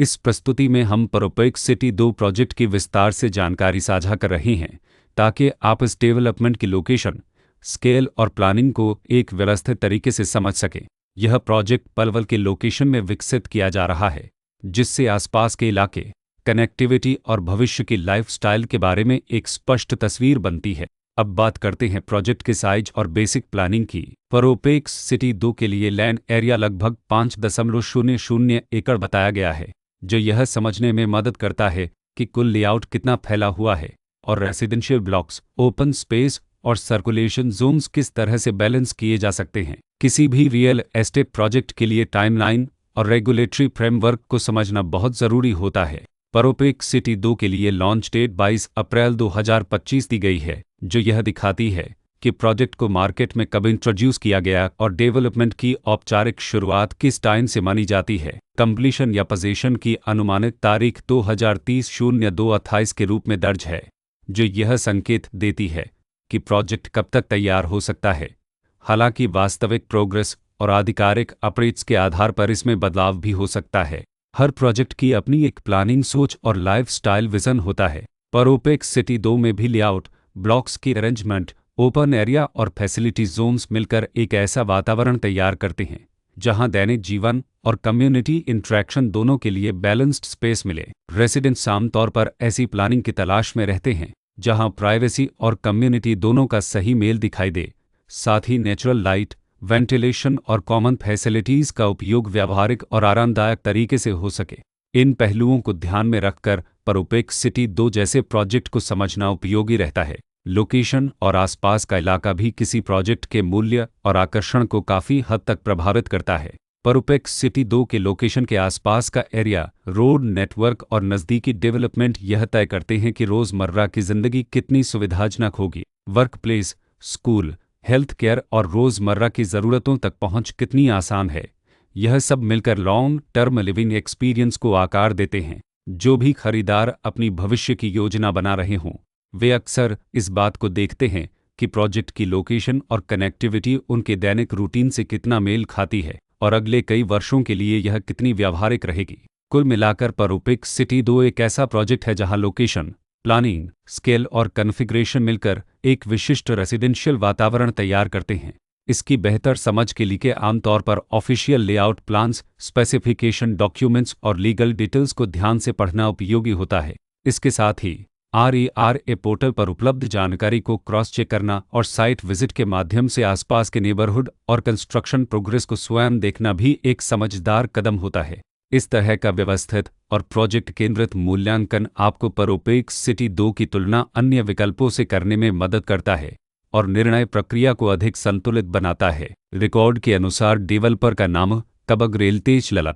इस प्रस्तुति में हम परोपेक्स सिटी 2 प्रोजेक्ट की विस्तार से जानकारी साझा कर रहे हैं ताकि आप इस डेवलपमेंट की लोकेशन, स्केल और प्लानिंग को एक व्यवस्थित तरीके से समझ सकें। यह प्रोजेक्ट पलवल के लोकेशन में विकसित किया जा रहा है, जिससे आसपास के इलाके, कनेक्टिविटी और भविष्य की लाइफस्टाइल के बारे में एक स्पष्ट तस्वीर बनती है। अब बात करते हैं प्रोजेक्ट के साइज और बेसिक प्लानिंग की। परोपेक्स सिटी 2 के लिए लैंड एरिया लगभग 5.00 एकड़ बताया गया है, जो यह समझने में मदद करता है कि कुल लेआउट कितना फैला हुआ है और रेसिडेंशियल ब्लॉक्स, ओपन स्पेस और सर्कुलेशन जोन्स किस तरह से बैलेंस किए जा सकते हैं। किसी भी रियल एस्टेट प्रोजेक्ट के लिए टाइमलाइन और रेगुलेटरी फ्रेमवर्क को समझना बहुत ज़रूरी होता है। परोपेक्स सिटी 2 के लिए लॉन्च डेट 22 अप्रैल 2025 दी गई है, जो यह दिखाती है कि प्रोजेक्ट को मार्केट में कब इंट्रोड्यूस किया गया और डेवलपमेंट की औपचारिक शुरुआत किस टाइम से मानी जाती है। कंप्लीशन या पोजीशन की अनुमानित तारीख 2030-02-28 के रूप में दर्ज है, जो यह संकेत देती है कि प्रोजेक्ट कब तक तैयार हो सकता है। हालांकि वास्तविक प्रोग्रेस और आधिकारिक अपडेट्स के आधार पर इसमें बदलाव भी हो सकता है। हर प्रोजेक्ट की अपनी एक प्लानिंग सोच और लाइफस्टाइल विजन होता है। परोपेक्स सिटी 2 में भी लेआउट, ब्लॉक्स की अरेंजमेंट, ओपन एरिया और फैसिलिटी जोन्स मिलकर एक ऐसा वातावरण तैयार करते हैं जहां दैनिक जीवन और कम्युनिटी इंटरेक्शन दोनों के लिए बैलेंस्ड स्पेस मिले। रेसिडेंट्स आमतौर पर ऐसी प्लानिंग की तलाश में रहते हैं जहां प्राइवेसी और कम्युनिटी दोनों का सही मेल दिखाई दे, साथ ही नेचुरल लाइट, वेंटिलेशन और कॉमन फैसिलिटीज़ का उपयोग व्यावहारिक और आरामदायक तरीके से हो सके। इन पहलुओं को ध्यान में रखकर परोपेक्स सिटी 2 जैसे प्रोजेक्ट को समझना उपयोगी रहता है। लोकेशन और आसपास का इलाका भी किसी प्रोजेक्ट के मूल्य और आकर्षण को काफ़ी हद तक प्रभावित करता है। परोपेक्स सिटी 2 के लोकेशन के आसपास का एरिया, रोड नेटवर्क और नज़दीकी डेवलपमेंट यह तय करते हैं कि रोज़मर्रा की ज़िंदगी कितनी सुविधाजनक होगी। Work place, school, health care और रोज़मर्रा की ज़रूरतों तक पहुंच कितनी आसान है। यह सब मिलकर लॉन्ग टर्म लिविंग एक्सपीरियंस को आकार देते हैं। जो भी खरीदार अपनी भविष्य की योजना बना रहे हों, वे अक्सर इस बात को देखते हैं कि प्रोजेक्ट की लोकेशन और कनेक्टिविटी उनके दैनिक रूटीन से कितना मेल खाती है और अगले कई वर्षों के लिए यह कितनी व्यावहारिक रहेगी। कुल मिलाकर परोपेक्स सिटी 2 एक ऐसा प्रोजेक्ट है जहां लोकेशन, प्लानिंग, स्केल और कॉन्फ़िगरेशन मिलकर एक विशिष्ट रेसिडेंशियल वातावरण तैयार करते हैं। इसकी बेहतर समझ के लिए आमतौर पर official layout plans, specification documents और लीगल डिटेल्स को ध्यान से पढ़ना उपयोगी होता है। इसके साथ ही RERA पोर्टल पर उपलब्ध जानकारी को क्रॉस चेक करना और साइट विजिट के माध्यम से आसपास के नेबरहुड और कंस्ट्रक्शन प्रोग्रेस को स्वयं देखना भी एक समझदार कदम होता है। इस तरह का व्यवस्थित और प्रोजेक्ट केंद्रित मूल्यांकन आपको परोपेक्स सिटी 2 की तुलना अन्य विकल्पों से करने में मदद करता है और निर्णय प्रक्रिया को अधिक संतुलित बनाता है। रिकॉर्ड के अनुसार डेवलपर का नाम कबग रियल्टी लला